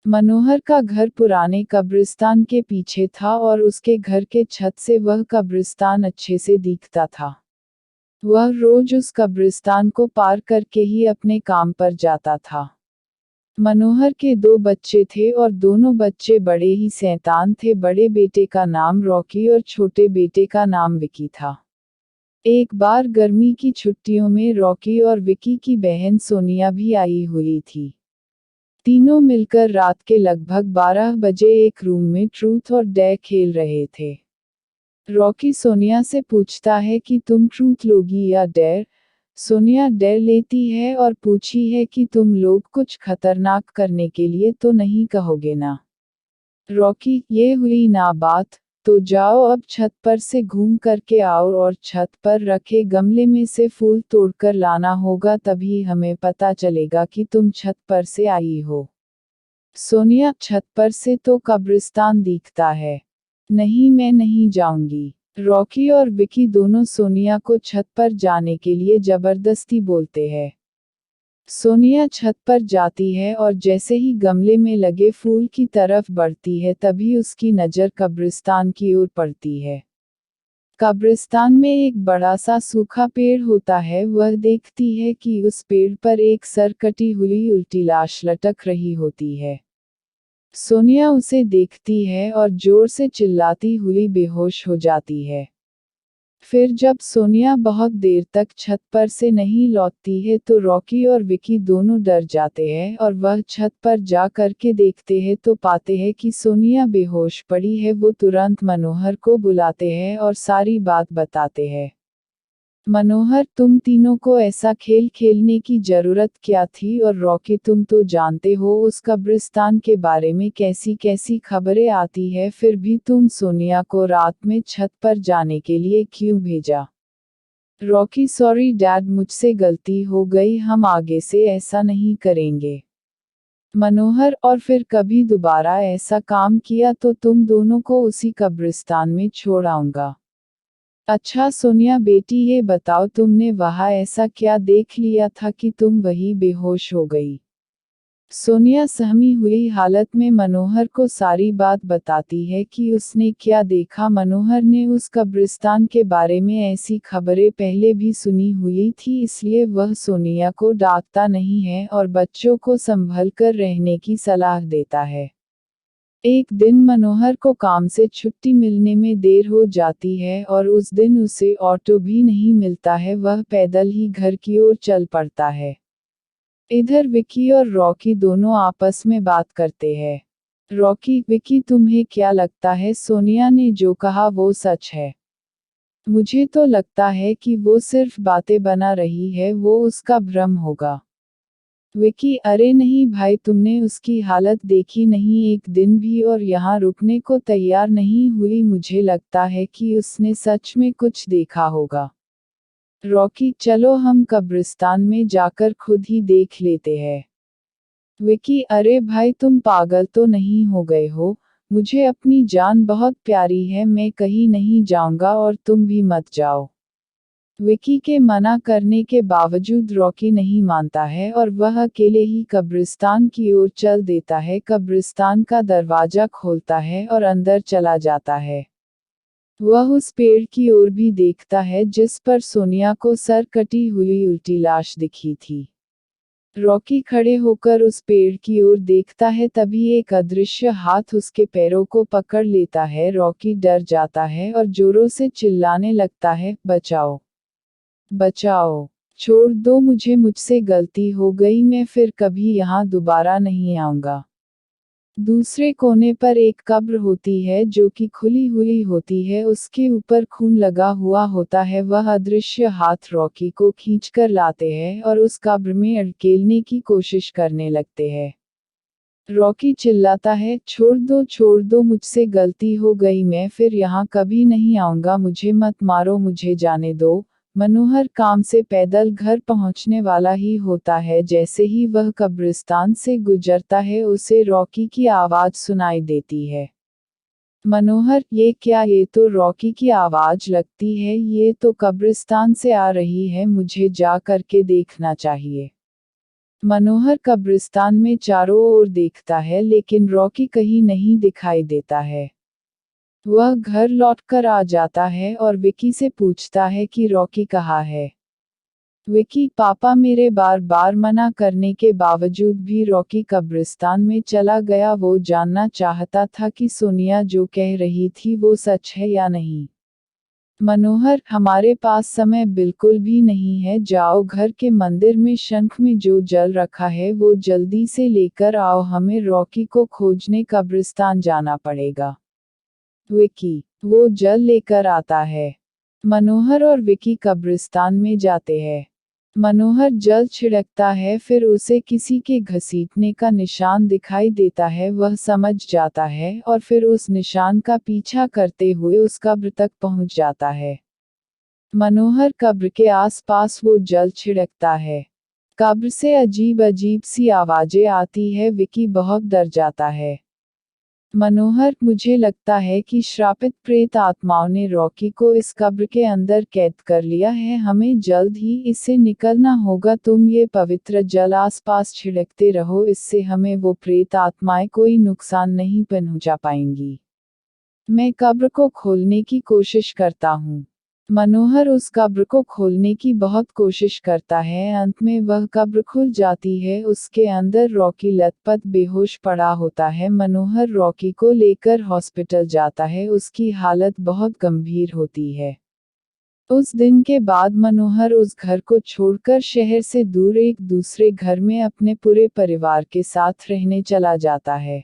मनोहर का घर पुराने कब्रिस्तान के पीछे था और उसके घर के छत से वह कब्रिस्तान अच्छे से दिखता था। वह रोज उस कब्रिस्तान को पार करके ही अपने काम पर जाता था। मनोहर के 2 बच्चे थे और दोनों बच्चे बड़े ही शैतान थे। बड़े बेटे का नाम रॉकी और छोटे बेटे का नाम विकी था। एक बार गर्मी की छुट्टियों में रॉकी और विकी की बहन सोनिया भी आई हुई थी। तीनों मिलकर रात के लगभग 12 बजे एक रूम में ट्रूथ और डेयर खेल रहे थे। रॉकी सोनिया से पूछता है कि तुम ट्रूथ लोगी या डेयर। सोनिया डेयर लेती है और पूछी है कि तुम लोग कुछ खतरनाक करने के लिए तो नहीं कहोगे ना। रॉकी, ये हुई ना बात, तो जाओ अब छत पर से घूम करके आओ और छत पर रखे गमले में से फूल तोड़कर लाना होगा, तभी हमें पता चलेगा कि तुम छत पर से आई हो। सोनिया, छत पर से तो कब्रिस्तान दिखता है। नहीं, मैं नहीं जाऊंगी। रॉकी और विकी दोनों सोनिया को छत पर जाने के लिए जबरदस्ती बोलते हैं। सोनिया छत पर जाती है और जैसे ही गमले में लगे फूल की तरफ बढ़ती है तभी उसकी नज़र कब्रिस्तान की ओर पड़ती है। कब्रिस्तान में एक बड़ा सा सूखा पेड़ होता है। वह देखती है कि उस पेड़ पर एक सर कटी हुई उल्टी लाश लटक रही होती है। सोनिया उसे देखती है और जोर से चिल्लाती हुई बेहोश हो जाती है। फिर जब सोनिया बहुत देर तक छत पर से नहीं लौटती है तो रॉकी और विकी दोनों डर जाते हैं और वह छत पर जा करके देखते हैं तो पाते हैं कि सोनिया बेहोश पड़ी है। वो तुरंत मनोहर को बुलाते हैं और सारी बात बताते हैं। मनोहर, तुम तीनों को ऐसा खेल खेलने की जरूरत क्या थी? और रॉकी, तुम तो जानते हो उस कब्रिस्तान के बारे में कैसी कैसी खबरें आती है, फिर भी तुम सोनिया को रात में छत पर जाने के लिए क्यों भेजा? रॉकी, सॉरी डैड, मुझसे गलती हो गई, हम आगे से ऐसा नहीं करेंगे। मनोहर, और फिर कभी दोबारा ऐसा काम किया तो तुम दोनों को उसी कब्रिस्तान में छोड़ आऊंगा। अच्छा सोनिया बेटी, ये बताओ तुमने वहाँ ऐसा क्या देख लिया था कि तुम वही बेहोश हो गई? सोनिया सहमी हुई हालत में मनोहर को सारी बात बताती है कि उसने क्या देखा। मनोहर ने उस कब्रिस्तान के बारे में ऐसी खबरें पहले भी सुनी हुई थी, इसलिए वह सोनिया को डांटता नहीं है और बच्चों को संभल कर रहने की सलाह देता है। एक दिन मनोहर को काम से छुट्टी मिलने में देर हो जाती है और उस दिन उसे ऑटो भी नहीं मिलता है। वह पैदल ही घर की ओर चल पड़ता है। इधर विकी और रॉकी दोनों आपस में बात करते हैं। रॉकी, विकी, तुम्हें क्या लगता है सोनिया ने जो कहा वो सच है? मुझे तो लगता है कि वो सिर्फ बातें बना रही है, वो उसका भ्रम होगा। विकी, अरे नहीं भाई, तुमने उसकी हालत देखी नहीं एक दिन भी, और यहाँ रुकने को तैयार नहीं हुई। मुझे लगता है कि उसने सच में कुछ देखा होगा। रॉकी, चलो हम कब्रिस्तान में जाकर खुद ही देख लेते हैं। विकी, अरे भाई, तुम पागल तो नहीं हो गए हो? मुझे अपनी जान बहुत प्यारी है, मैं कहीं नहीं जाऊंगा और तुम भी मत जाओ। विकी के मना करने के बावजूद रॉकी नहीं मानता है और वह अकेले ही कब्रिस्तान की ओर चल देता है। कब्रिस्तान का दरवाजा खोलता है और अंदर चला जाता है। वह उस पेड़ की ओर भी देखता है जिस पर सोनिया को सर कटी हुई उल्टी लाश दिखी थी। रॉकी खड़े होकर उस पेड़ की ओर देखता है, तभी एक अदृश्य हाथ उसके पैरों को पकड़ लेता है। रॉकी डर जाता है और जोरों से चिल्लाने लगता है, बचाओ, बचाओ, छोड़ दो मुझे, मुझसे गलती हो गई, मैं फिर कभी यहाँ दोबारा नहीं आऊंगा। दूसरे कोने पर एक कब्र होती है जो कि खुली हुई होती है, उसके ऊपर खून लगा हुआ होता है। वह अदृश्य हाथ रॉकी को खींचकर लाते हैं और उस कब्र में अड़केलने की कोशिश करने लगते हैं। रॉकी चिल्लाता है, छोड़ दो, मुझसे गलती हो गई, मैं फिर यहाँ कभी नहीं आऊंगा, मुझे मत मारो, मुझे जाने दो। मनोहर काम से पैदल घर पहुंचने वाला ही होता है। जैसे ही वह कब्रिस्तान से गुजरता है उसे रॉकी की आवाज सुनाई देती है। मनोहर, ये क्या? ये तो रॉकी की आवाज लगती है, ये तो कब्रिस्तान से आ रही है, मुझे जा करके देखना चाहिए। मनोहर कब्रिस्तान में चारों ओर देखता है लेकिन रॉकी कहीं नहीं दिखाई देता है। वह घर लौटकर आ जाता है और विकी से पूछता है कि रॉकी कहाँ है। विकी, पापा मेरे बार बार मना करने के बावजूद भी रॉकी कब्रिस्तान में चला गया। वो जानना चाहता था कि सोनिया जो कह रही थी वो सच है या नहीं। मनोहर, हमारे पास समय बिल्कुल भी नहीं है, जाओ घर के मंदिर में शंख में जो जल रखा है वो जल्दी से लेकर आओ, हमें रॉकी को खोजने कब्रिस्तान जाना पड़ेगा। विकी, वो जल लेकर आता है। मनोहर और विकी कब्रिस्तान में जाते हैं। मनोहर जल छिड़कता है, फिर उसे किसी के घसीटने का निशान दिखाई देता है। वह समझ जाता है और फिर उस निशान का पीछा करते हुए उस कब्र तक पहुंच जाता है। मनोहर कब्र के आसपास वो जल छिड़कता है। कब्र से अजीब अजीब सी आवाजें आती है। विकी बहुत डर जाता है। मनोहर, मुझे लगता है कि श्रापित प्रेत आत्माओं ने रॉकी को इस कब्र के अंदर कैद कर लिया है, हमें जल्द ही इससे निकलना होगा। तुम ये पवित्र जल आसपास छिड़कते रहो, इससे हमें वो प्रेत आत्माएं कोई नुकसान नहीं पहुंचा पाएंगी। मैं कब्र को खोलने की कोशिश करता हूँ। मनोहर उस कब्र को खोलने की बहुत कोशिश करता है। अंत में वह कब्र खुल जाती है। उसके अंदर रॉकी लथपथ बेहोश पड़ा होता है। मनोहर रॉकी को लेकर हॉस्पिटल जाता है। उसकी हालत बहुत गंभीर होती है। उस दिन के बाद मनोहर उस घर को छोड़कर शहर से दूर एक दूसरे घर में अपने पूरे परिवार के साथ रहने चला जाता है।